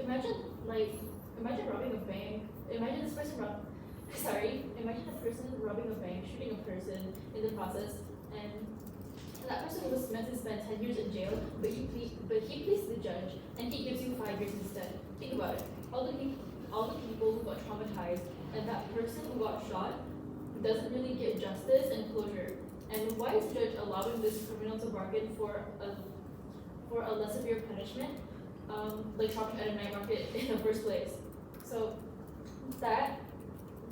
imagine robbing a bank. Imagine this person imagine a person robbing a bank, shooting a person in the process, and that person was meant to spend 10 years in jail, but he pleads the judge, and he gives you 5 years instead. Think about it. All the people who got traumatized, and that person who got shot doesn't really get justice and closure. And why is the judge allowing this criminal to bargain for a less severe punishment, like shopping at a night market in the first place? So that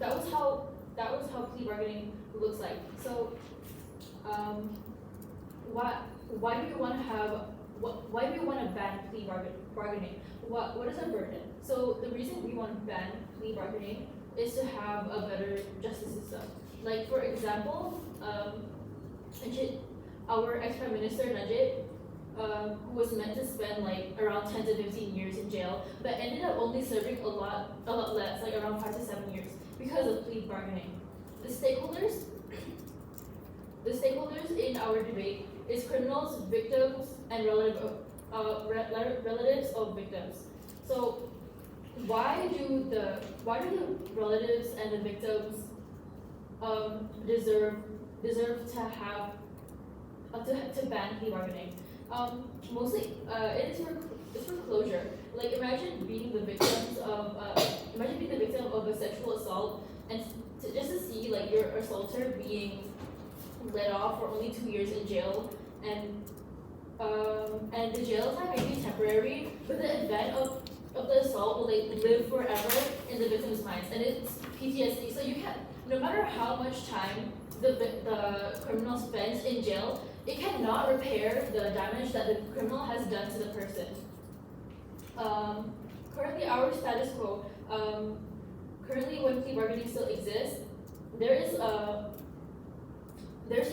was how plea bargaining looks like. So why do you want to ban plea bargaining? What is our burden? So the reason we want to ban plea bargaining is to have a better justice system. Like, for example, our ex-Prime Minister Najib, who was meant to spend like around 10 to 15 years in jail, but ended up only serving a lot less, like around 5 to 7 years, because of plea bargaining. The stakeholders in our debate is criminals, victims, and relatives of victims. So why do the relatives and the victims deserve to ban plea bargaining? Mostly, it's for closure. Like, imagine being the victim of a sexual assault, and just to see like your assaulter being let off for only 2 years in jail, and the jail time may be temporary, but the event of the assault will like live forever in the victim's minds, and it's PTSD. So you can't, no matter how much time the criminal spends in jail, it cannot repair the damage that the criminal has done to the person. Currently, our status quo, currently when plea bargaining still exists, there's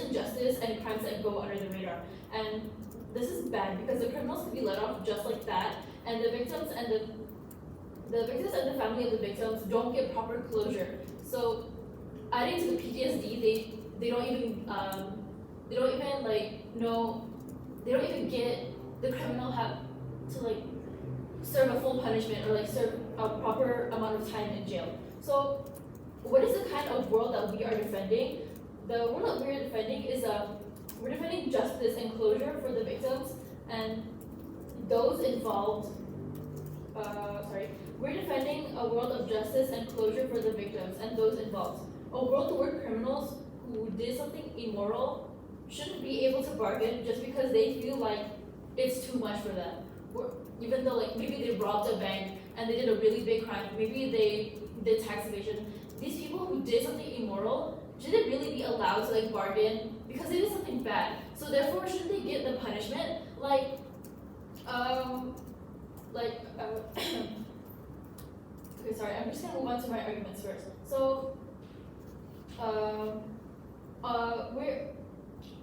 injustice and crimes that go under the radar. And this is bad because the criminals can be let off just like that, and the victims and the family of the victims don't get proper closure. So adding to the PTSD, they don't even get the criminal have to like serve a full punishment or like serve a proper amount of time in jail. So what is the kind of world that we are defending? The world that we're defending is we're defending justice and closure for the victims and those involved. We're defending a world of justice and closure for the victims and those involved. A world where criminals who did something immoral shouldn't be able to bargain just because they feel like it's too much for them. Even though like maybe they robbed a bank and they did a really big crime, maybe they did tax evasion. These people who did something immoral shouldn't really be allowed to like bargain because they did something bad. So therefore, shouldn't they get the punishment? Okay, sorry, I'm just gonna move on to my arguments first. So, we're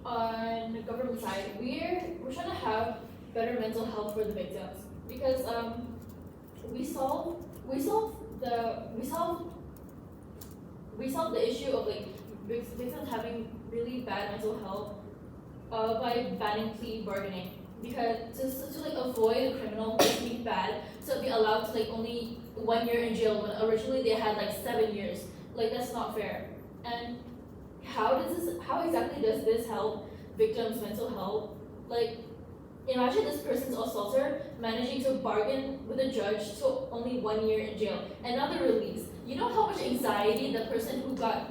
on the government side. We're trying to have better mental health for the victims because we solve the issue of like victims having really bad mental health by banning plea bargaining, because to like avoid the criminal being bad, so be allowed to like only 1 year in jail when originally they had like 7 years. Like, that's not fair. And how exactly does this help victims' mental health? Like, imagine this person's assaulter managing to bargain with a judge to only 1 year in jail and now they're released. You know how much anxiety the person who got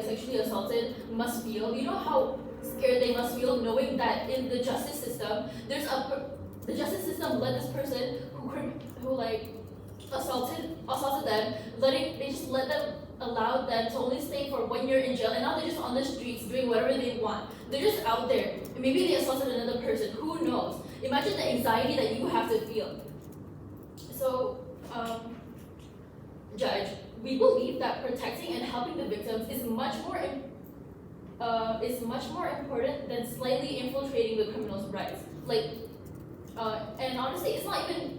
sexually assaulted must feel? You know how scared they must feel knowing that in the justice system, the justice system let this person who like assaulted them, allowed them to only stay for 1 year in jail, and now they're just on the streets doing whatever they want. They're just out there. Maybe they assaulted another person. Who knows? Imagine the anxiety that you have to feel. So, Judge, we believe that protecting and helping the victims is much more important than slightly infiltrating the criminal's rights. And honestly, it's not even.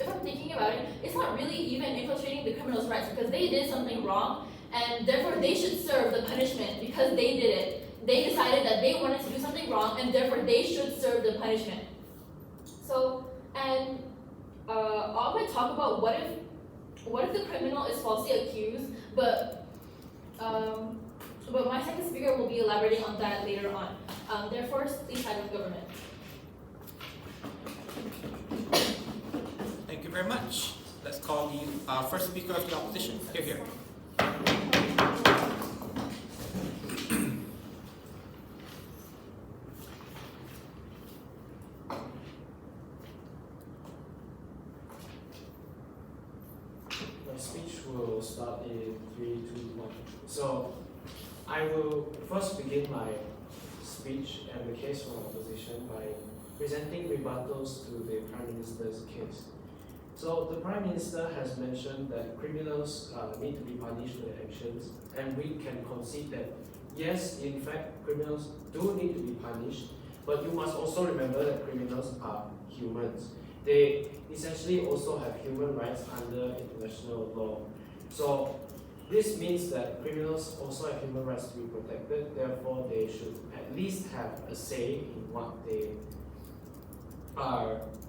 If I'm thinking about it, it's not really even infiltrating the criminal's rights because they did something wrong and therefore they should serve the punishment because they did it. They decided that they wanted to do something wrong and therefore they should serve the punishment. So, and I'm going to talk about what if the criminal is falsely accused, but my second speaker will be elaborating on that later on. Therefore, please side with government. Thank you very much. Let's call the first speaker of the opposition. Here. My speech will start in 3, 2, 1. So, I will first begin my speech and the case for opposition by presenting rebuttals to the Prime Minister's case. So, the Prime Minister has mentioned that criminals need to be punished for their actions, and we can concede that yes, in fact, criminals do need to be punished, but you must also remember that criminals are humans. They essentially also have human rights under international law. So this means that criminals also have human rights to be protected, therefore they should at least have a say in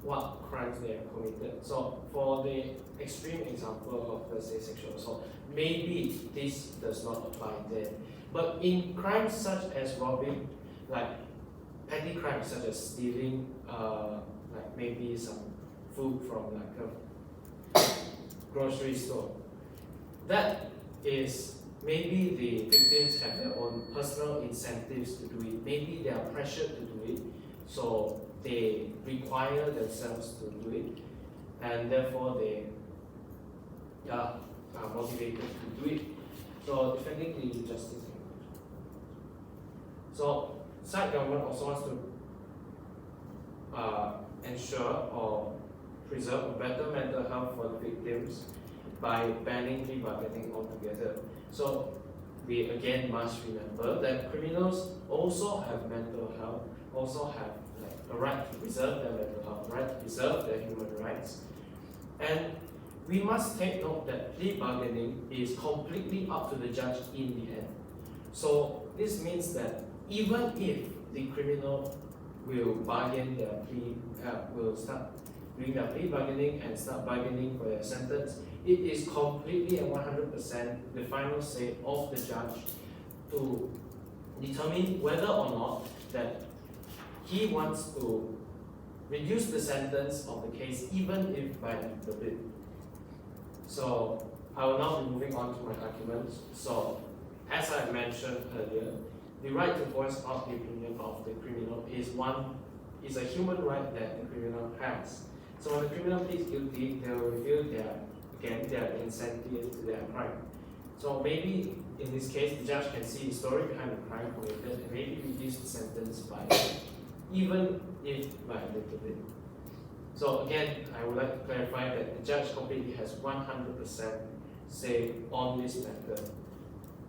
what crimes they have committed. So for the extreme example of, let's say, sexual assault, maybe this does not apply there. But in crimes such as robbing, like petty crimes such as stealing, like maybe some food from like a grocery store, that is maybe the victims have their own personal incentives to do it. Maybe they are pressured to do it, so they require themselves to do it, and therefore they are motivated to do it. So defending the justice. So side government also wants to ensure or preserve a better mental health for the victims by banning plea bargaining altogether. So we again must remember that criminals also have mental health, also have like a right to preserve their mental health, right to preserve their human rights. And we must take note that plea bargaining is completely up to the judge in the end. So this means that even if the criminal will bargain their plea, will start doing their plea bargaining and start bargaining for their sentence, it is completely and 100% the final say of the judge to determine whether or not that he wants to reduce the sentence of the case, even if by a little bit. So I will now be moving on to my arguments. So as I mentioned earlier, the right to voice out the opinion of the criminal is a human right that the criminal has. So when the criminal pleads guilty, they will reveal their incentive to their crime. So maybe in this case, the judge can see the story behind the crime committed and maybe reduce the sentence by even if by a little bit. So again, I would like to clarify that the judge completely has 100% say on this matter.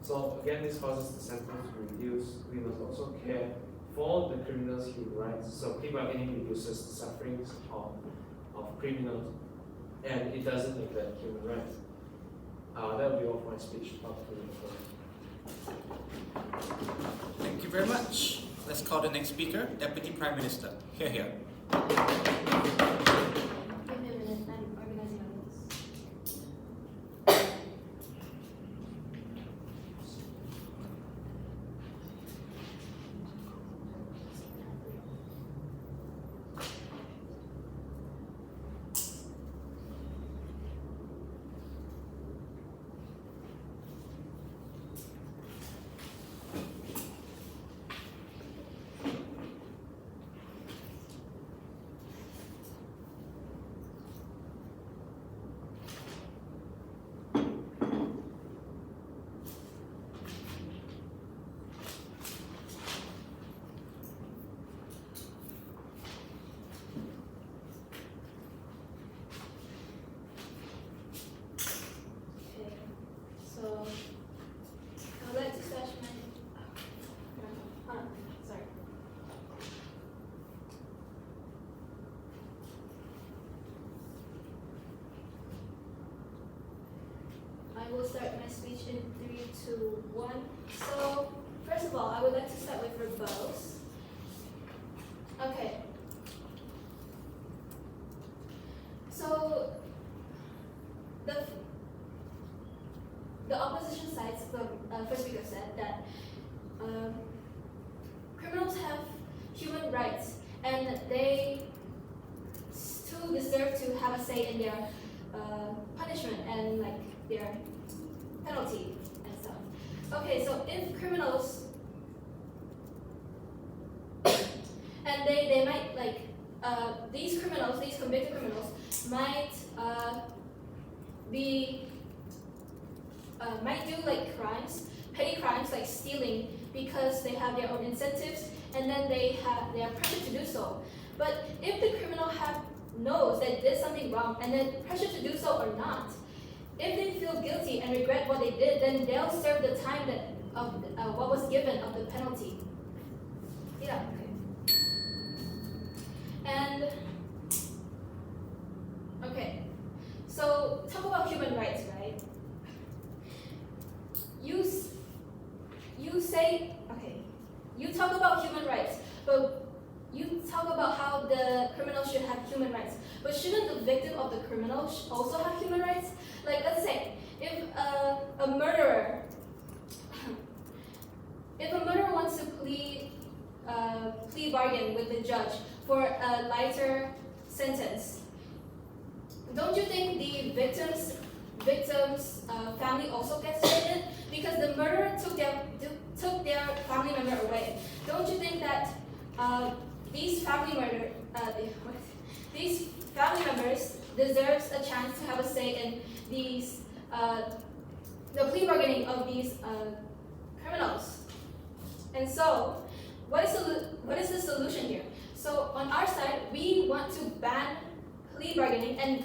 So again, this causes the sentence to reduce. We must also care for the criminal's human rights. So plea bargaining reduces the sufferings of criminals, and it doesn't neglect human rights. That will be all for my speech. Thank you very much. Let's call the next speaker, Deputy Prime Minister. Here. Give me a minute, I'm organizing my notes. So, I'd like to start sorry. I will start my speech in 3, 2, 1. So, first of all, I would like to start with rebuttals. Okay. So, say in their punishment and like their penalty and stuff. Okay, so if criminals and they might like these criminals, these convicted criminals might might do like crimes, petty crimes like stealing because they have their own incentives and then they are pressured to do so. But if the criminal knows that did something wrong and then pressured to do so or not, if they feel guilty and regret what they did, then they'll serve the time that of what was given of the penalty. Yeah. Okay. And okay, so talk about human rights, right? You say, okay, you talk about human rights, but you talk about how the criminal should have human rights. But shouldn't the victim of the criminal also have human rights? Like, let's say, if a murderer, wants to plea bargain with the judge for a lighter sentence, don't you think the victim's family also gets hurt? Because the murderer took their family member away. Don't you think that these family members deserves a chance to have a say in these the plea bargaining of these criminals? And so, what is the solution here? So on our side, we want to ban plea bargaining and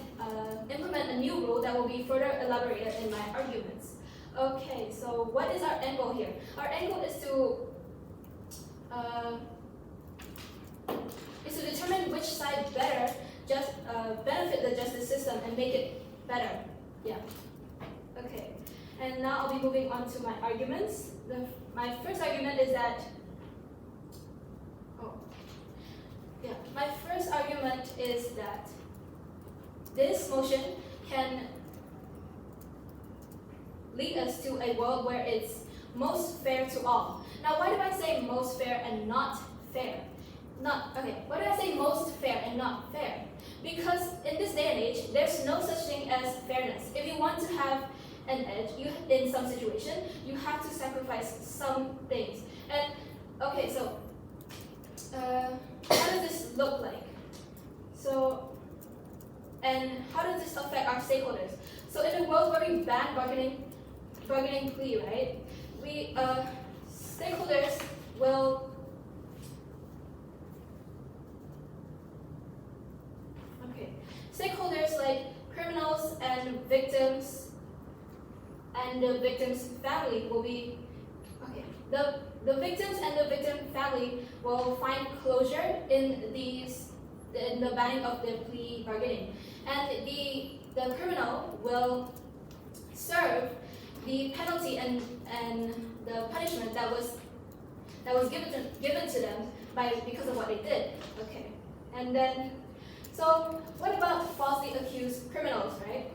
implement a new rule that will be further elaborated in my arguments. Okay, so what is our end goal here? Our end goal is to determine which side better benefit the justice system and make it better. Yeah. Okay. And now I'll be moving on to my arguments. My first argument is that. My first argument is that this motion can lead us to a world where it's most fair to all. Now, why do I say most fair and not fair? Why do I say most fair and not fair? Because in this day and age, there's no such thing as fairness. If you want to have an edge in some situation, you have to sacrifice some things. And okay, so how does this look like? So, and how does this affect our stakeholders? So in a world where we ban bargaining plea, right? Stakeholders will stakeholders like criminals and victims and the victim's family will be the victims and the victim family will find closure in the banning of the plea bargaining, and the criminal will serve the penalty and the punishment that was given to them because of what they did. Okay, and then so what about falsely accused criminals, right?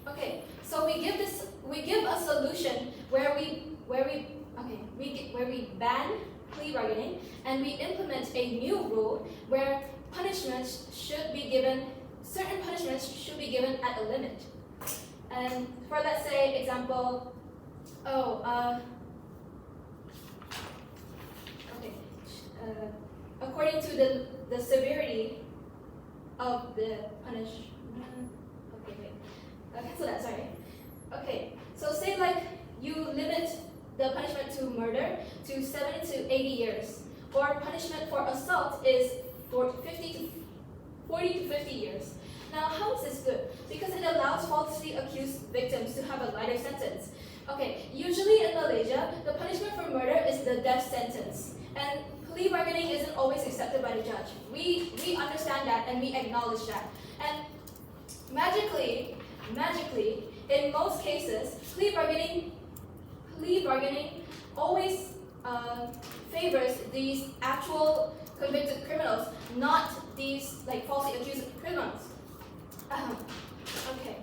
Okay, so we give a solution where we ban plea bargaining and we implement a new rule where certain punishments should be given at a limit. And for, let's say, example, according to the severity of the punishment. Cancel that, sorry. Okay, so say like you limit the punishment to murder to 70 to 80 years, or punishment for assault is 40 to 50 years. Now, how is this good? Because it allows falsely accused victims to have a lighter sentence. Okay, usually in Malaysia, the punishment for murder is the death sentence, and plea bargaining isn't always accepted by the judge. We understand that and we acknowledge that. And magically, in most cases, plea bargaining always favors these actual convicted criminals, not these like falsely accused criminals. Okay.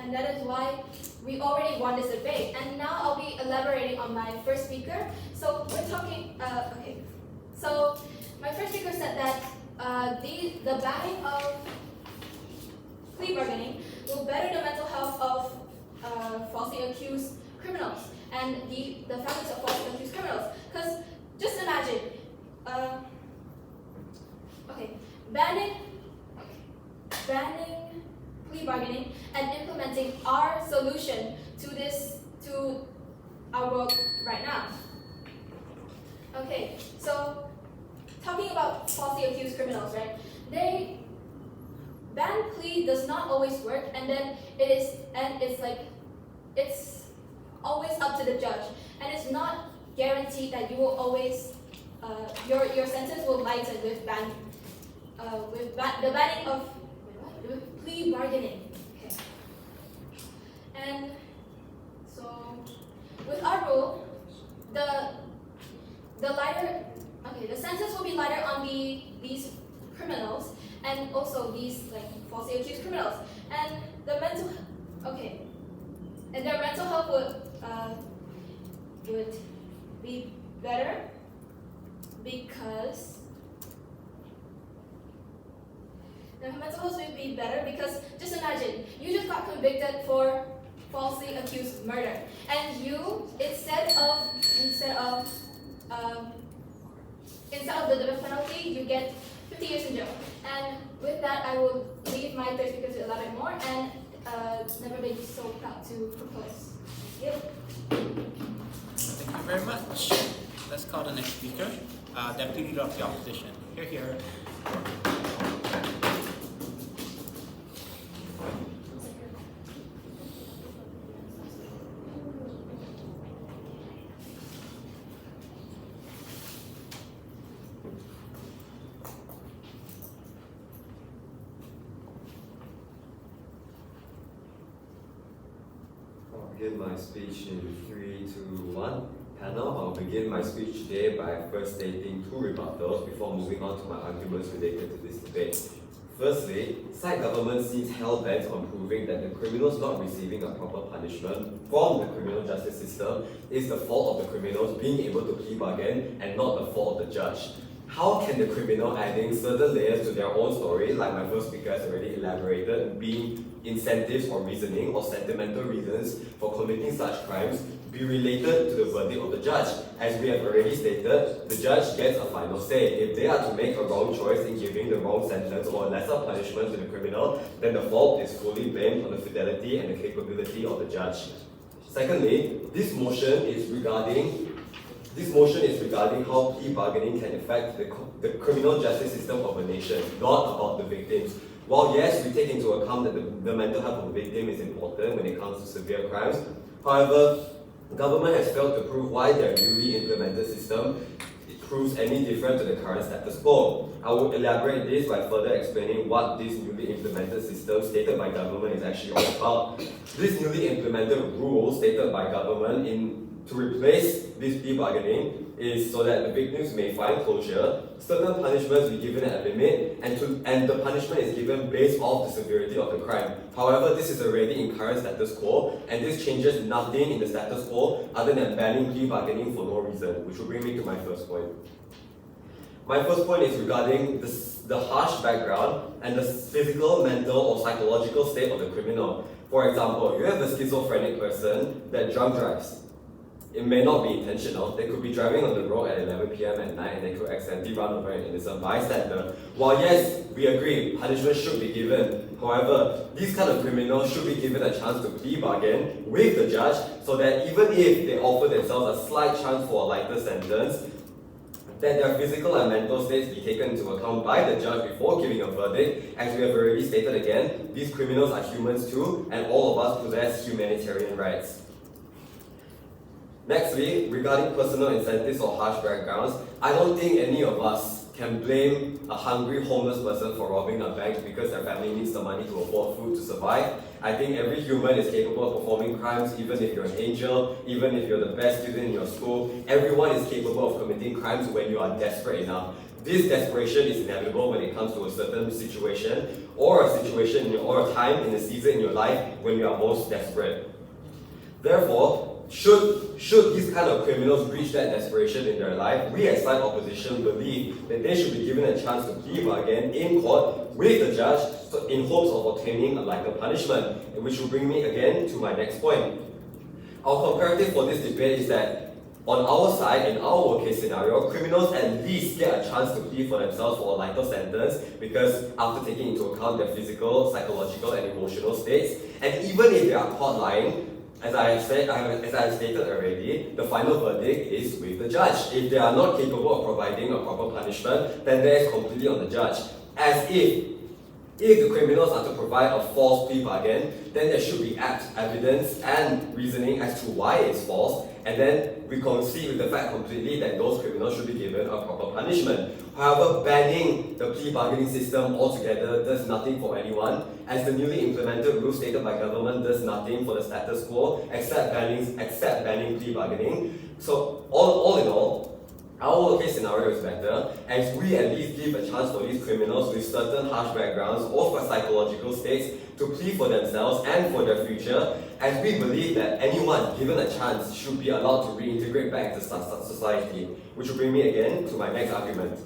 and that is why we already won this debate. And now I'll be elaborating on my first speaker. So we're talking, okay. So my first speaker said that the banning of plea bargaining will better the mental health of falsely accused criminals and the families of falsely accused criminals. Because just imagine, banning plea bargaining and implementing our solution to our world right now. Okay, so talking about falsely accused criminals, right? Ban plea does not always work, and then it's always up to the judge, and it's not guaranteed that you will always your sentence will lighten with the banning of plea bargaining. Okay, and so with our rule, the sentence will be lighter on these criminals and also these falsely accused criminals, and their mental health would be better because just imagine you just got convicted for falsely accused murder, and you instead of the death penalty, you get 50 years in jail. And with that, I will leave my third speaker to elaborate more, and never been so proud to propose. Thank you. Thank you very much. Let's call the next speaker, Deputy Leader of the Opposition. Here. Begin my speech in 3, 2, 1. Panel, I'll begin my speech today by first stating 2 rebuttals before moving on to my arguments related to this debate. Firstly, side government seems hell-bent on proving that the criminals not receiving a proper punishment from the criminal justice system is the fault of the criminals being able to plea bargain and not the fault of the judge. How can the criminal adding certain layers to their own story, like my first speaker has already elaborated, being incentives or reasoning or sentimental reasons for committing such crimes, be related to the verdict of the judge? As we have already stated, the judge gets a final say. If they are to make a wrong choice in giving the wrong sentence or a lesser punishment to the criminal, then the fault is fully blamed on the fidelity and the capability of the judge. Secondly, this motion is regarding how plea bargaining can affect the criminal justice system of a nation, not about the victims. While yes, we take into account that the mental health of the victim is important when it comes to severe crimes, however, government has failed to prove why their newly implemented system proves any different to the current status quo. I will elaborate this by further explaining what this newly implemented system stated by government is actually all about. This newly implemented rule stated by government to replace this plea bargaining is so that the victims may find closure, certain punishments be given at a limit, and the punishment is given based off the severity of the crime. However, this is already in current status quo, and this changes nothing in the status quo other than banning plea bargaining for no reason, which will bring me to my first point. My first point is regarding the harsh background and the physical, mental, or psychological state of the criminal. For example, you have a schizophrenic person that drunk drives. It may not be intentional. They could be driving on the road at 11 p.m. at night and they could accidentally run over an innocent bystander. While yes, we agree, punishment should be given. However, these kind of criminals should be given a chance to plea bargain with the judge so that even if they offer themselves a slight chance for a lighter sentence, that their physical and mental states be taken into account by the judge before giving a verdict. As we have already stated again, these criminals are humans too, and all of us possess humanitarian rights. Nextly, regarding personal incentives or harsh backgrounds, I don't think any of us can blame a hungry homeless person for robbing a bank because their family needs the money to afford food to survive. I think every human is capable of performing crimes, even if you're an angel, even if you're the best student in your school. Everyone is capable of committing crimes when you are desperate enough. this desperation is inevitable when it comes to a certain situation or a situation or a time in a season in your life when you are most desperate. Therefore, should these kind of criminals reach that desperation in their life, we as side opposition believe that they should be given a chance to plea bargain in court with the judge in hopes of obtaining a lighter punishment, which will bring me again to my next point. Our comparative for this debate is that on our side, in our worst case scenario, criminals at least get a chance to plead for themselves for a lighter sentence because after taking into account their physical, psychological, and emotional states, and even if they are caught lying, as I have stated already, the final verdict is with the judge. If they are not capable of providing a proper punishment, then that is completely on the judge. As if the criminals are to provide a false plea bargain, then there should be apt evidence and reasoning as to why it's false, and then we concede with the fact completely that those criminals should be given a proper punishment. However, banning the plea bargaining system altogether does nothing for anyone, as the newly implemented rule stated by government does nothing for the status quo except banning plea bargaining. So all in all, our worst case scenario is better, as we at least give a chance for these criminals with certain harsh backgrounds or for psychological states to plead for themselves and for their future, as we believe that anyone given a chance should be allowed to reintegrate back into society. Which will bring me again to my next argument.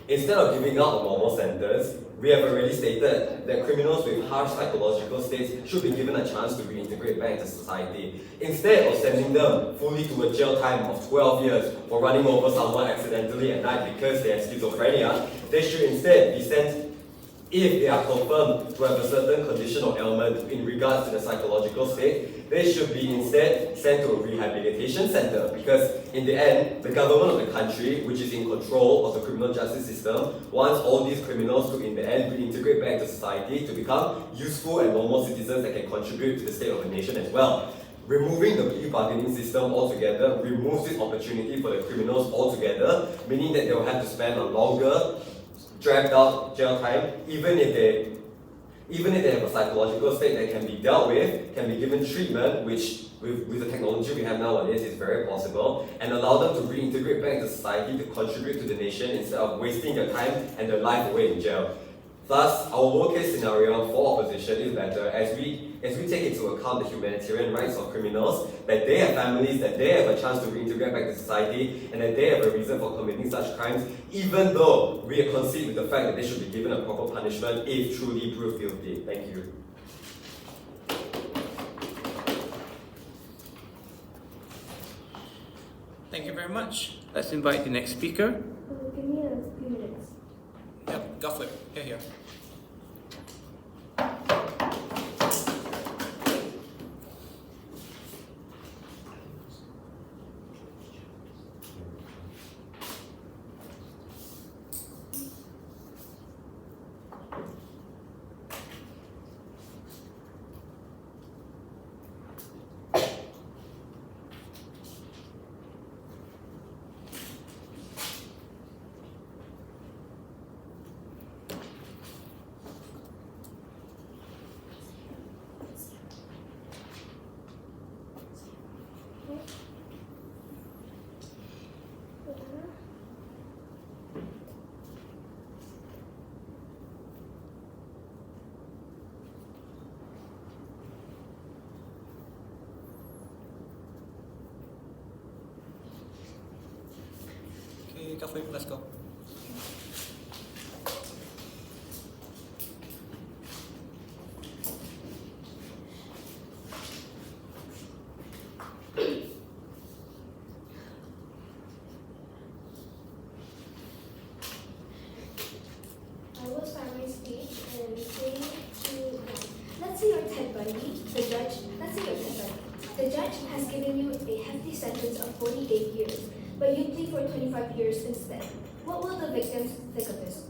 Instead of giving out a normal sentence, we have already stated that criminals with harsh psychological states should be given a chance to reintegrate back into society. Instead of sending them fully to a jail time of 12 years for running over someone accidentally at night because they have schizophrenia, they should instead be sent, if they are confirmed to have a certain condition or ailment in regards to the psychological state, they should be instead sent to a rehabilitation center, because in the end, the government of the country, which is in control of the criminal justice system, wants all these criminals to in the end reintegrate back to society to become useful and normal citizens that can contribute to the state of the nation as well. Removing the plea bargaining system altogether removes this opportunity for the criminals altogether, meaning that they will have to spend a longer, dragged out jail time, even if they have a psychological state that can be dealt with, can be given treatment, which with the technology we have nowadays is very possible, and allow them to reintegrate back into society to contribute to the nation instead of wasting their time and their life away in jail. Thus, our worst case scenario for opposition is better, as we take into account the humanitarian rights of criminals, that they have families, that they have a chance to reintegrate back to society, and that they have a reason for committing such crimes, even though we concede with the fact that they should be given a proper punishment if truly proved guilty. Thank you. Thank you very much. Let's invite the next speaker. Give me a few minutes. Yep, go for it. Here. Okay, go for it. Let's go. I will start my speech and say to let's say you're Ted Bundy, the judge. Let's say you're Ted Bundy. The judge has given you a hefty sentence of 48 years, but you plead for 25 years instead. What will the victims think of this?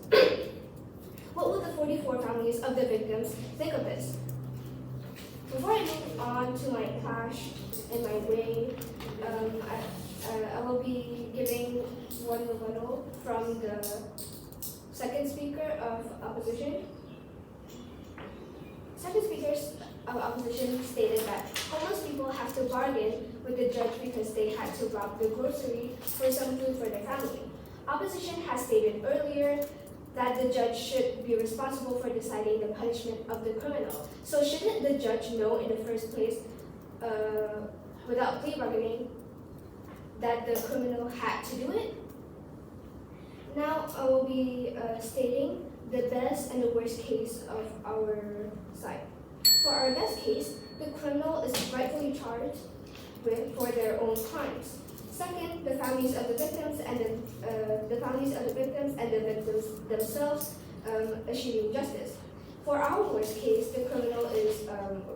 What will the 44 families of the victims think of this? Before I move on to my clash and my way, I will be giving one rebuttal from the second speaker of opposition. Second speaker of opposition stated that homeless people have to bargain with the judge because they had to rob the grocery for some food for their family. Opposition has stated earlier that the judge should be responsible for deciding the punishment of the criminal. So shouldn't the judge know in the first place, without plea bargaining, that the criminal had to do it? Now I will be stating the best and the worst case of our side. For our best case, the criminal is rightfully charged for their own crimes. Second, the families of the victims and the victims themselves achieving justice. For our worst case, the criminal is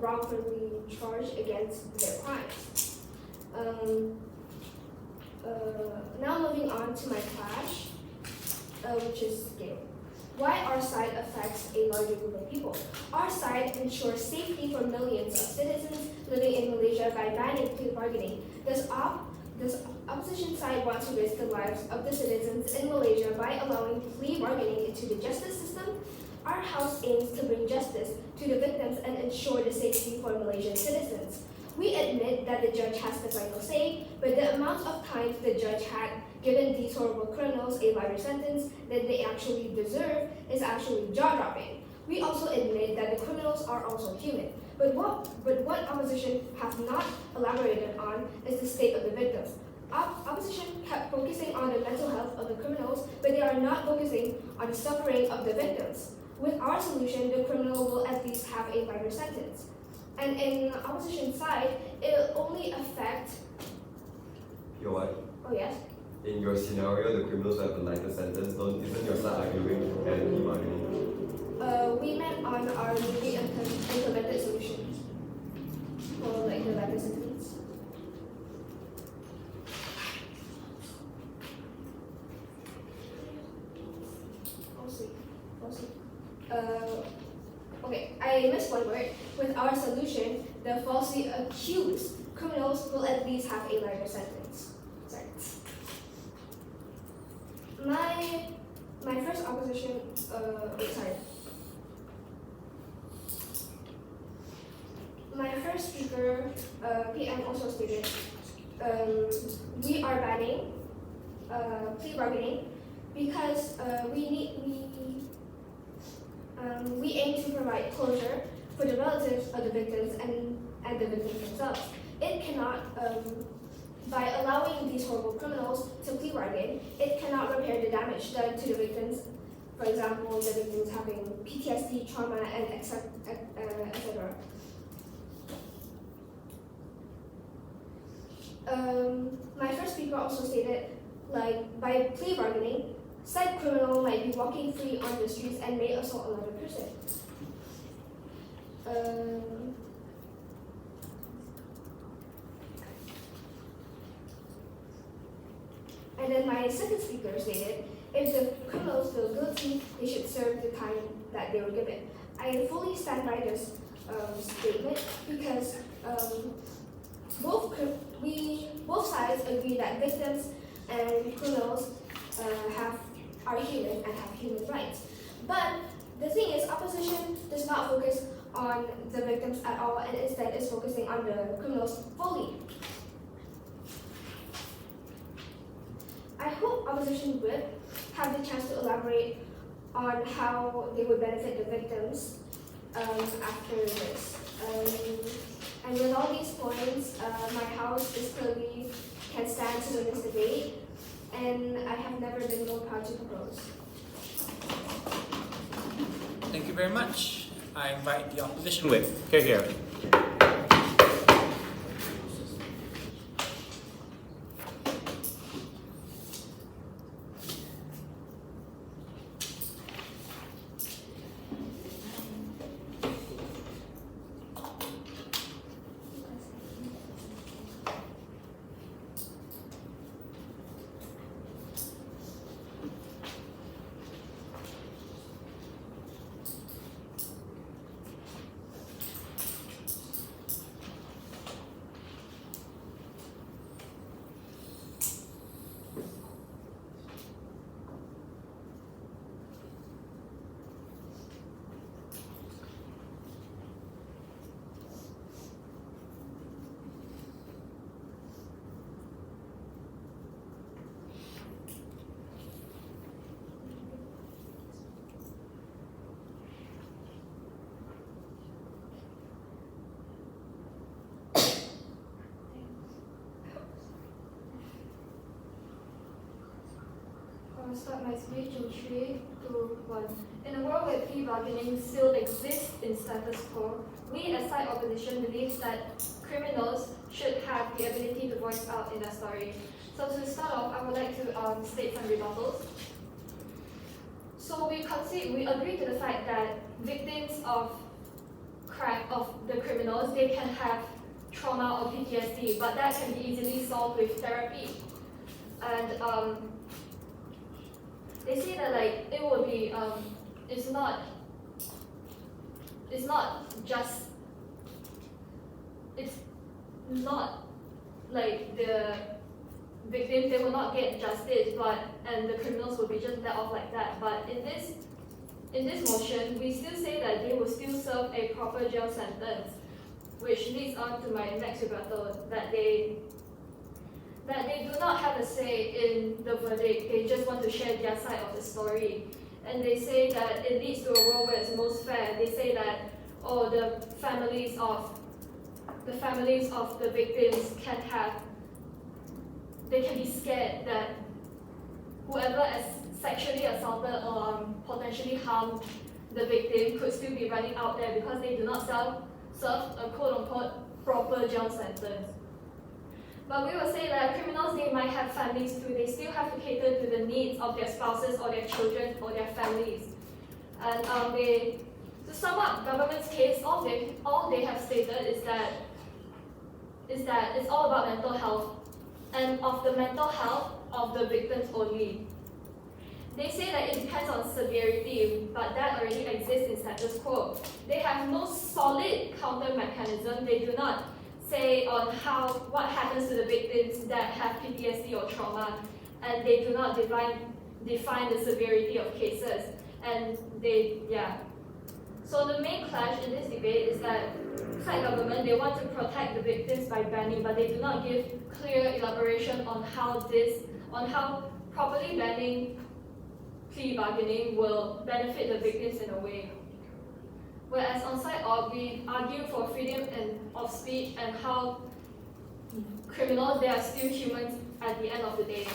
wrongfully charged against their crimes. Now moving on to my clash, which is scale. Why our side affects a larger group of people? Our side ensures safety for millions of citizens living in Malaysia by banning plea bargaining. Does opposition side want to risk the lives of the citizens in Malaysia by allowing plea bargaining into the justice system? Our house aims to bring justice to the victims and ensure the safety for Malaysian citizens. We admit that the judge has the final say, but the amount of time the judge had given these horrible criminals a lighter sentence than they actually deserve is actually jaw-dropping. We also admit that the criminals are also human. But what opposition have not elaborated on is the state of the victims. Opposition kept focusing on the mental health of the criminals, but they are not focusing on the suffering of the victims. With our solution, the criminal will at least have a lighter sentence. And in opposition side, it will only affect... Your wife? Oh yes? In your scenario, the criminals have a lighter sentence. Isn't your side arguing and plea bargaining? We meant on our newly implemented solution for like the lighter sentence. We'll see. Okay, I missed one word. With our solution, the falsely accused criminals will at least have a lighter sentence. Sorry. My first opposition, my first speaker, PM also stated, we are banning plea bargaining because we aim to provide closure for the relatives of the victims and the victims themselves. It cannot, by allowing these horrible criminals to plea bargain, it cannot repair the damage done to the victims. For example, the victims having PTSD, trauma, and etc. My first speaker also stated, like, by plea bargaining, said criminal might be walking free on the streets and may assault another person. And then my second speaker stated, if the criminals feel guilty, they should serve the time that they were given. I fully stand by this statement because both sides agree that victims and criminals are human and have human rights. But the thing is, opposition does not focus on the victims at all and instead is focusing on the criminals fully. I hope opposition would have the chance to elaborate on how they would benefit the victims after this. And with all these points, my house is clearly can stand to win this debate, and I have never been more proud to propose. Thank you very much. I invite the opposition whip. Here. I'll start my speech in 3, 2, 1. In a world where plea bargaining still exists in status quo, we as side opposition believe that criminals should have the ability to voice out in their story. So to start off, I would like to state some rebuttals. So we agree to the fact that victims of crime, of the criminals, they can have trauma or PTSD, but that can be easily solved with therapy. And they say that like it will be it's not like the victims, they will not get justice, and the criminals will be just let off like that. But in this motion, we still say that they will still serve a proper jail sentence, which leads on to my next rebuttal, that they do not have a say in the verdict. They just want to share their side of the story. And they say that it leads to a world where it's most fair. They say that, oh, the families of the victims they can be scared that whoever is sexually assaulted or potentially harmed the victim could still be running out there because they do not serve a quote-unquote proper jail sentence. But we will say that criminals, they might have families too. They still have to cater to the needs of their spouses or their children or their families. And to sum up government's case, all they have stated is that it's all about mental health, and of the mental health of the victims only. They say that it depends on severity, but that already exists in status quo. They have no solid counter mechanism. They do not say on what happens to the victims that have PTSD or trauma, and they do not define the severity of cases. And so the main clash in this debate is that side government, they want to protect the victims by banning, but they do not give clear elaboration on how properly banning plea bargaining will benefit the victims in a way. Whereas on side op, we argue for freedom of speech and how criminals, they are still humans at the end of the day.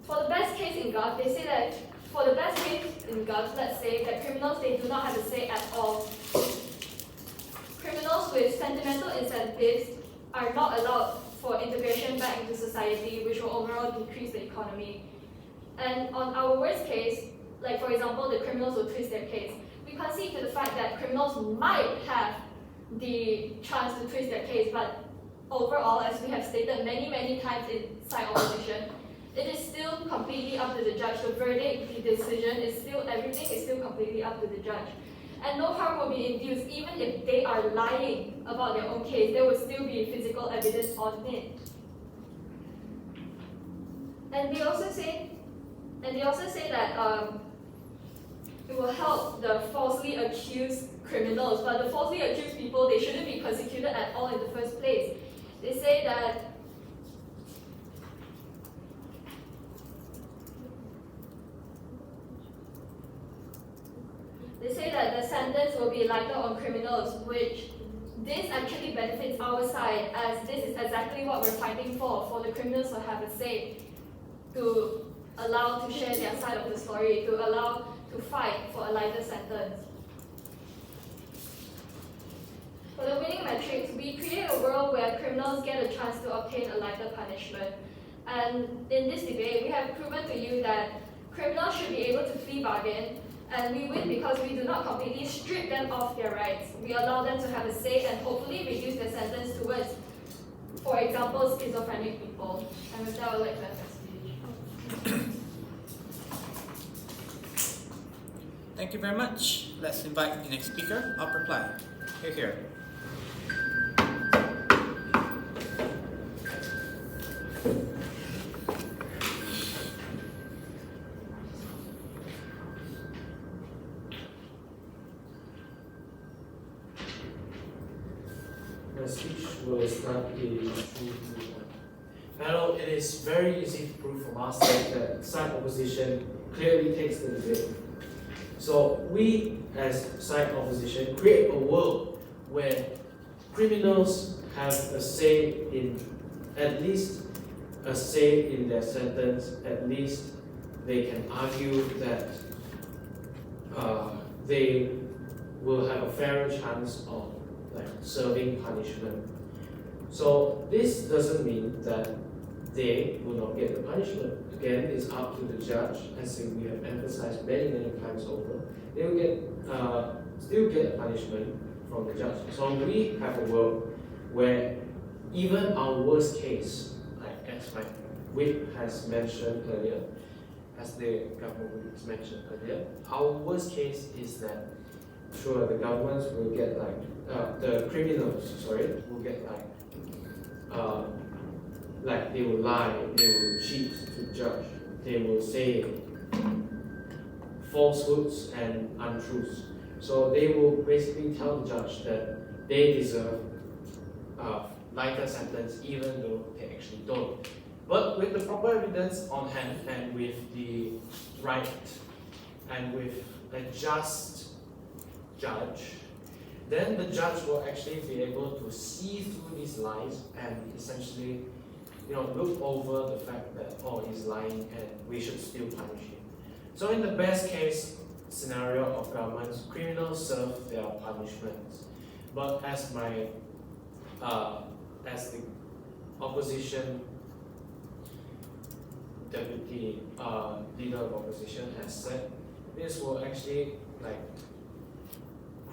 For the best case in Gulf, they say that for the best case in Gulf, let's say that criminals, they do not have a say at all. Criminals with sentimental incentives are not allowed for integration back into society, which will overall decrease the economy. And on our worst case, like for example, the criminals will twist their case. We concede to the fact that criminals might have the chance to twist their case, but overall, as we have stated many times in side opposition, it is still completely up to the judge. The verdict, the decision everything is still completely up to the judge. And no harm will be induced. Even if they are lying about their own case, there will still be physical evidence on it. And they also say that it will help the falsely accused criminals, but the falsely accused people, they shouldn't be persecuted at all in the first place. They say that the sentence will be lighter on criminals, which this actually benefits our side, as this is exactly what we're fighting for the criminals to have a say, to allow to share their side of the story, to allow to fight for a lighter sentence. For the winning metrics, we create a world where criminals get a chance to obtain a lighter punishment. And in this debate, we have proven to you that criminals should be able to plea bargain, and we win because we do not completely strip them of their rights. We allow them to have a say and hopefully reduce their sentence towards, for example, schizophrenic people. And with that, I would like to end my speech. Thank you very much. Let's invite the next speaker up reply. Here. My speech will start in 3, 2, 1. Panel, it is very easy to prove from our side that side opposition clearly takes the debate. So we, as side opposition, create a world where criminals have a say in, at least a say in their sentence, at least they can argue that they will have a fairer chance of like serving punishment. So this doesn't mean that they will not get the punishment. Again, it's up to the judge, as we have emphasized many times over. They will get still get a punishment from the judge. So we have a world where even our worst case, like as my whip has mentioned earlier, as the government has mentioned earlier, our worst case is that sure the governments will get the criminals, will get like they will lie, they will cheat to the judge, they will say falsehoods and untruths. So they will basically tell the judge that they deserve lighter sentence even though they actually don't. But with the proper evidence on hand and with the right and with a just judge, then the judge will actually be able to see through these lies and essentially look over the fact that he's lying and we should still punish him. So in the best case scenario of governments, criminals serve their punishments. But as my as the opposition deputy leader of opposition has said, this will actually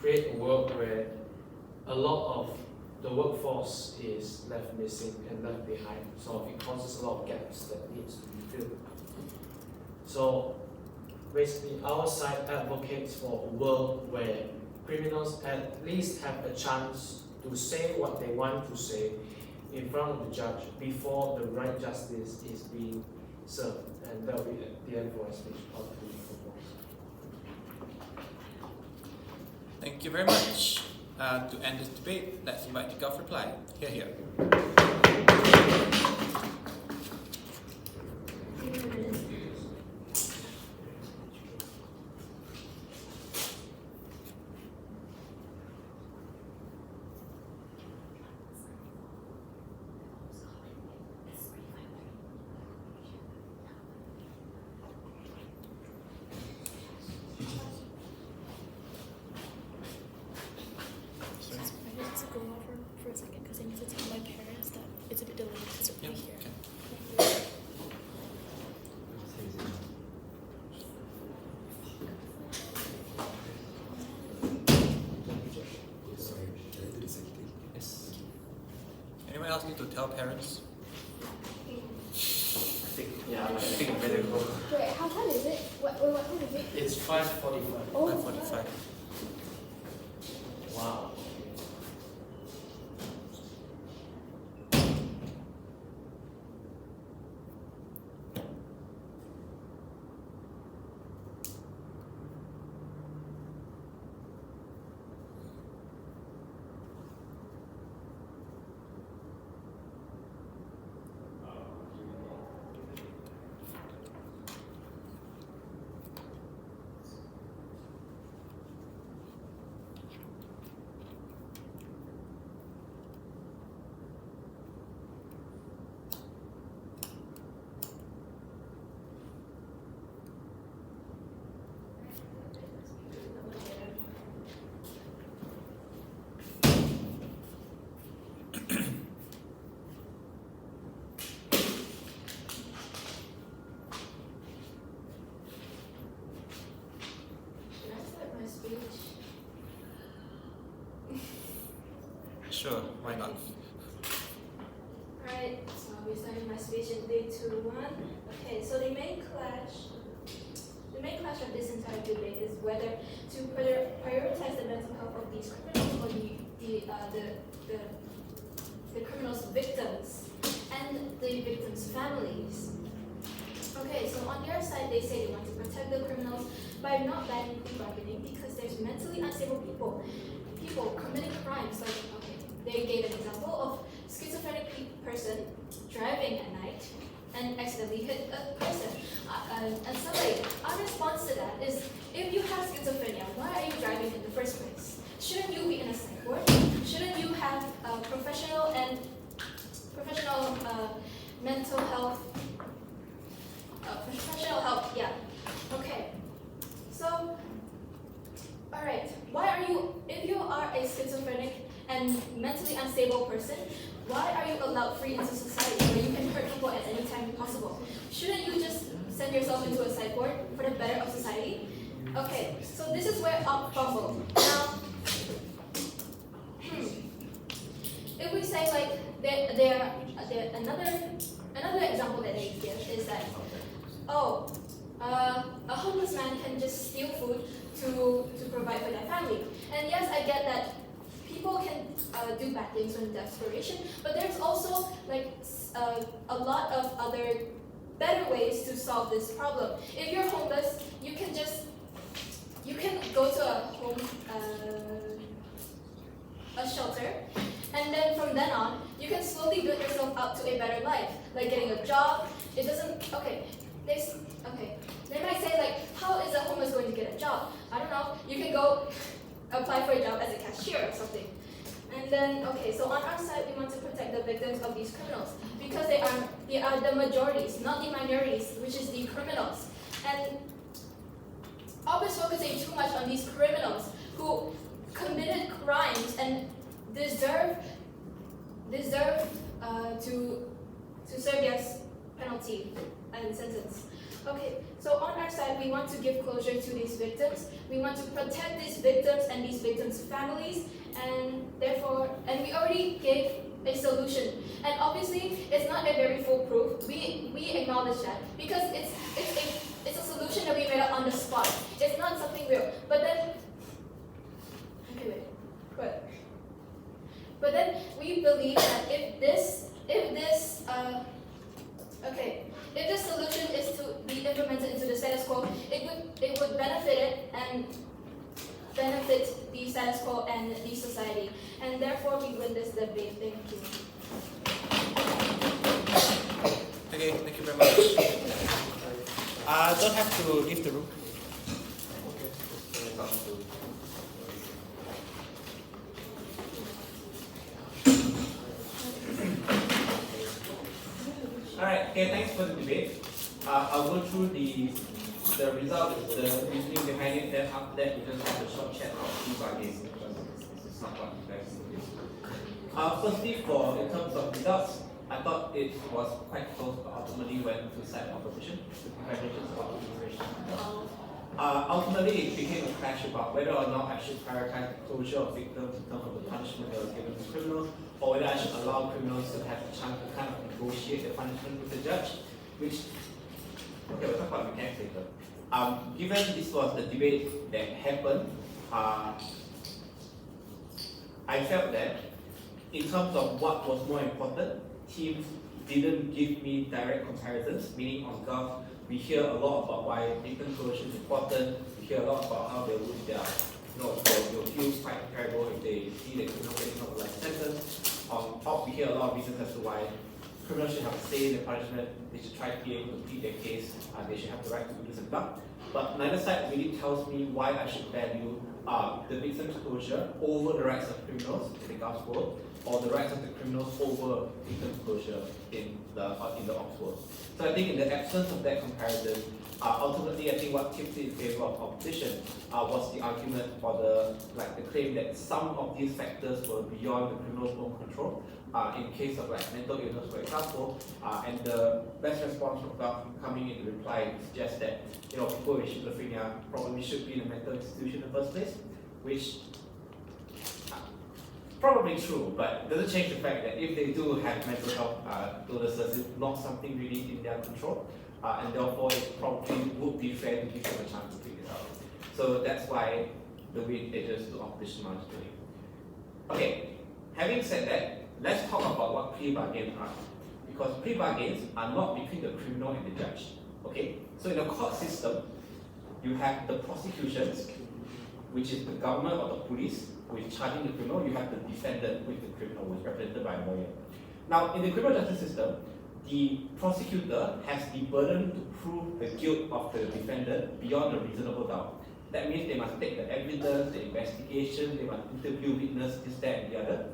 create a world where a lot of the workforce is left missing and left behind. So it causes a lot of gaps that needs to be filled. So basically our side advocates for a world where criminals at least have a chance to say what they want to say in front of the judge before the right justice is being served. And that will be the end for my speech. Thank you very much. To end this debate, let's invite the Gulf reply. Here. For a second, because I need to tell my parents that it's a bit delayed because of me here. Okay. Yes. Anyone else need to tell parents? I think I better go. Wait, how time is it? What time is it? It's 5:45. Oh, 5:45. Wow. Sure, why not? Alright, so I'll be starting my speech in 3, 2, 1. Okay, so the main clash of this entire debate is whether to prioritize the mental health of these criminals or the criminals' victims and the victims' families. Okay, so on their side, they say they want to protect the criminals by not banning plea bargaining because there's mentally unstable people committing crimes. Like, okay, they gave an example of schizophrenic person driving at night and accidentally hit a person. And somebody, our response to that is, if you have schizophrenia, why are you driving in the first place? Shouldn't you be in a psych ward? Shouldn't you have professional mental health? Professional help, yeah, and mentally unstable person, why are you allowed free into society where you can hurt people at any time possible? Shouldn't you just send yourself into a psych ward for the better of society? Okay, so this is where op fumble. Now, if we say like another example that they give is that, a homeless man can just steal food to provide for their family. And yes, I get that people can do bad things in desperation, but there's also like a lot of other better ways to solve this problem. If you're homeless, you can go to a shelter, and then from then on, you can slowly build yourself up to a better life, like getting a job. It doesn't, they might say like, how is a homeless going to get a job? I don't know, you can go apply for a job as a cashier or something. And then, so on our side, we want to protect the victims of these criminals because they are the majorities, not the minorities, which is the criminals. And always focusing too much on these criminals who committed crimes and deserve to serve their penalty and sentence. Okay, so on our side, we want to give closure to these victims. We want to protect these victims and these victims' families, and we already gave a solution. And obviously, it's not a very foolproof. We acknowledge that because it's a solution that we made up on the spot. It's not something real. But then, But then we believe that if this solution is to be implemented into the status quo, it would benefit it and benefit the status quo and the society. And therefore we win this debate. Thank you. Okay, thank you very much. Don't have to leave the room. Alright, okay, thanks for the debate. I'll go through the results, the reasoning behind it, then after that we just have a short chat of plea bargains because this is not what you guys do. Firstly, in terms of results, I thought it was quite close, but ultimately went to side opposition. So congratulations about the deliberation. Ultimately, it became a clash about whether or not I should prioritize the closure of victims in terms of the punishment that was given to criminals, or whether I should allow criminals to have a chance to kind of negotiate the punishment with the judge, which, okay, we'll talk about mechanics later. Given this was the debate that happened, I felt that in terms of what was more important, teams didn't give me direct comparisons, meaning on Gulf, we hear a lot about why victim coercion is important, we hear a lot about how they will lose their, they'll feel quite terrible if they see the criminal getting out of life sentence. On top, we hear a lot of reasons as to why criminals should have a say in the punishment, they should try to be able to plead their case, they should have the right to do this and that. But neither side really tells me why I should value the victim's closure over the rights of criminals in the Gulf world, or the rights of the criminals over victim's closure in the Ops world. So I think in the absence of that comparison, ultimately I think what tipped in favor of opposition was the argument or the claim that some of these factors were beyond the criminal's own control. In case of mental illness, for example, and the best response from Gulf coming in reply suggests that people with schizophrenia probably should be in a mental institution in the first place, which probably true, but doesn't change the fact that if they do have mental health illnesses, it's not something really in their control, and therefore it probably would be fair to give them a chance to figure it out. So that's why the win edges to opposition marginally. Okay, having said that, let's talk about what plea bargains are. Because plea bargains are not between the criminal and the judge. Okay, so in the court system, you have the prosecutions, which is the government or the police, who is charging the criminal. You have the defendant, who is the criminal, who is represented by a lawyer. Now, in the criminal justice system, the prosecutor has the burden to prove the guilt of the defendant beyond a reasonable doubt. That means they must take the evidence, the investigation, they must interview witnesses, this, that, and the other,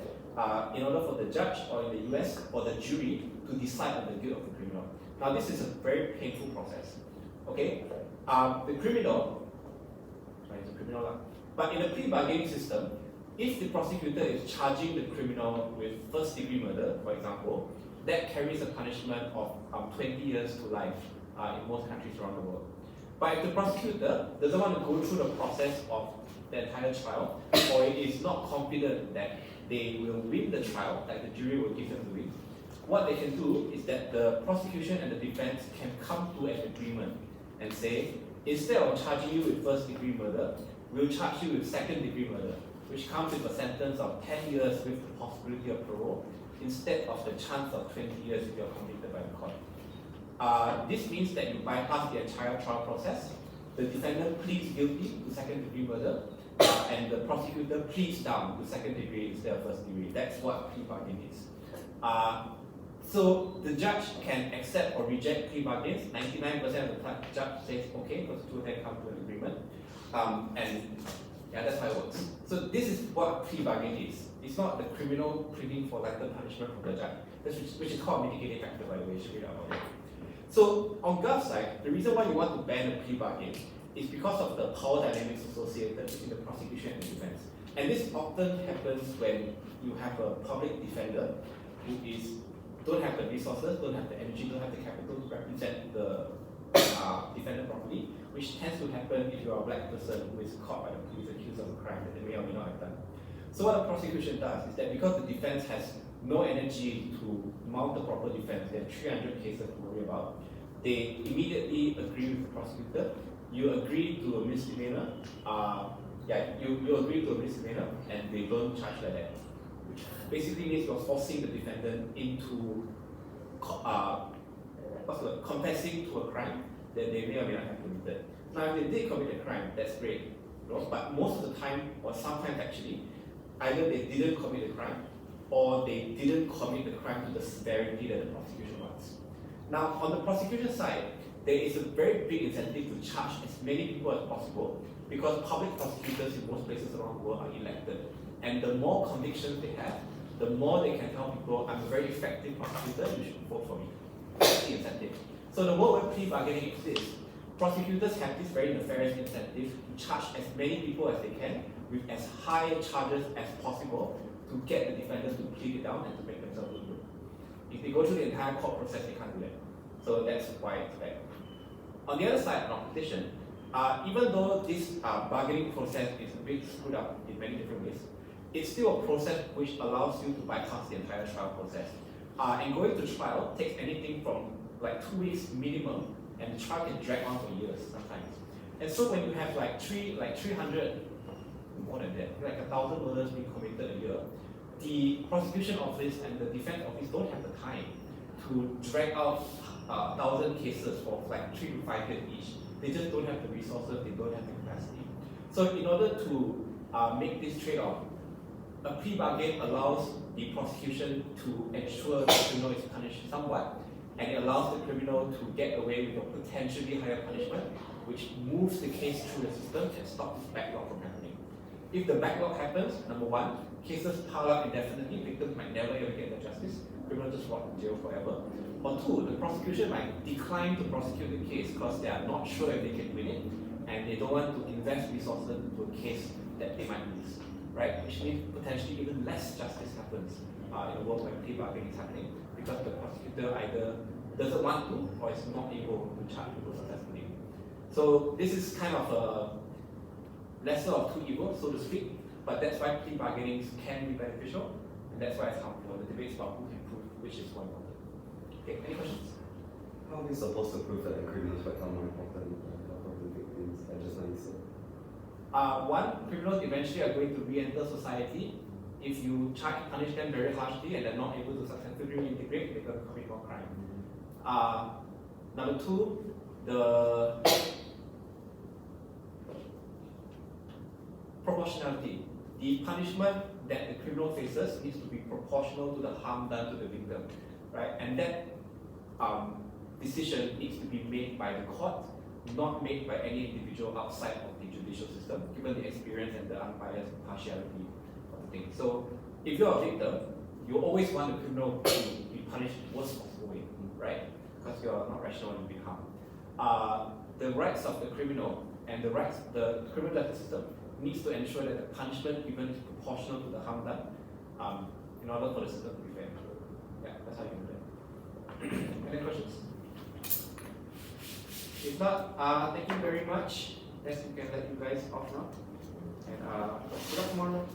in order for the judge, or in the US, or the jury, to decide on the guilt of the criminal. Now, this is a very painful process. Okay? The criminal, sorry, it's a criminal, but in the plea bargaining system, if the prosecutor is charging the criminal with first-degree murder, for example, that carries a punishment of 20 years to life in most countries around the world. But if the prosecutor doesn't want to go through the process of the entire trial, or is not confident that they will win the trial, like the jury will give them the win, what they can do is that the prosecution and the defense can come to an agreement and say, instead of charging you with first-degree murder, we'll charge you with second-degree murder, which comes with a sentence of 10 years with the possibility of parole, instead of the chance of 20 years if you're convicted by the court. This means that you bypass the entire trial process. The defendant pleads guilty to second-degree murder, and the prosecutor pleads down to second-degree instead of first-degree. That's what plea bargain is. So the judge can accept or reject plea bargains. 99% of the judge says okay, because the two of them come to an agreement. And yeah, that's how it works. So this is what a plea bargain is. It's not the criminal pleading for lighter punishment from the judge, which is called a mitigating factor, by the way. You should read about it. So on Gulf's side, the reason why you want to ban a plea bargain is because of the power dynamics associated between the prosecution and the defense. And this often happens when you have a public defender who don't have the resources, don't have the energy, don't have the capital to represent the defendant properly, which tends to happen if you're a black person who is caught by the police accused of a crime that they may or may not have done. So what the prosecution does is that because the defense has no energy to mount the proper defense, they have 300 cases to worry about, they immediately agree with the prosecutor. You agree to a misdemeanor, you agree to a misdemeanor, and they don't charge like that. Which basically means you're forcing the defendant into confessing to a crime that they may or may not have committed. Now, if they did commit a crime, that's great. You know? But most of the time, or sometimes actually, either they didn't commit the crime, or they didn't commit the crime to the severity that the prosecution wants. Now, on the prosecution side, there is a very big incentive to charge as many people as possible, because public prosecutors in most places around the world are elected. And the more convictions they have, the more they can tell people, I'm a very effective prosecutor, you should vote for me. That's the incentive. So the world where plea bargaining exists, prosecutors have this very nefarious incentive to charge as many people as they can with as high charges as possible to get the defendants to plead it down and to make themselves look good. If they go through the entire court process, they can't do that. So that's why it's bad. On the other side, of competition, even though this bargaining process is a bit screwed up in many different ways, it's still a process which allows you to bypass the entire trial process. And going to trial takes anything from like 2 weeks minimum, and the trial can drag on for years sometimes. And so when you have like 300, more than that, like 1,000 murders being committed a year, the prosecution office and the defense office don't have the time to drag out 1,000 cases for like 3 to 5 years each. They just don't have the resources, they don't have the capacity. So in order to make this trade-off, a plea bargain allows the prosecution to ensure the criminal is punished somewhat, and it allows the criminal to get away with a potentially higher punishment, which moves the case through the system and stops this backlog from happening. If the backlog happens, number one, cases pile up indefinitely, victims might never ever get their justice, criminals just rot in jail forever. Or two, the prosecution might decline to prosecute the case because they are not sure if they can win it, and they don't want to invest resources into a case that they might lose, right? Which means potentially even less justice happens in a world where plea bargaining is happening, because the prosecutor either doesn't want to or is not able to charge people successfully. So this is kind of a lesser of two evils, so to speak, but that's why plea bargainings can be beneficial, and that's why it's harmful. The debate's about who can prove which is more important. Okay, any questions? How are we supposed to prove that the criminals become more important than the victims? I just like you said. One, criminals eventually are going to re-enter society. If you punish them very harshly and they're not able to successfully reintegrate, they're going to commit more crime. Number two, the proportionality. The punishment that the criminal faces needs to be proportional to the harm done to the victim, right? And that decision needs to be made by the court, not made by any individual outside of the judicial system, given the experience and the unbiased partiality of the thing. So if you're a victim, you always want the criminal to be punished the worst possible way, right? Because you're not rational and you become. The rights of the criminal and the rights, the criminal justice system needs to ensure that the punishment given is proportional to the harm done, in order for the system to be fair. Yeah, that's how you do that. Any questions? If not, thank you very much. Yes, we can let you guys off now. And good luck tomorrow.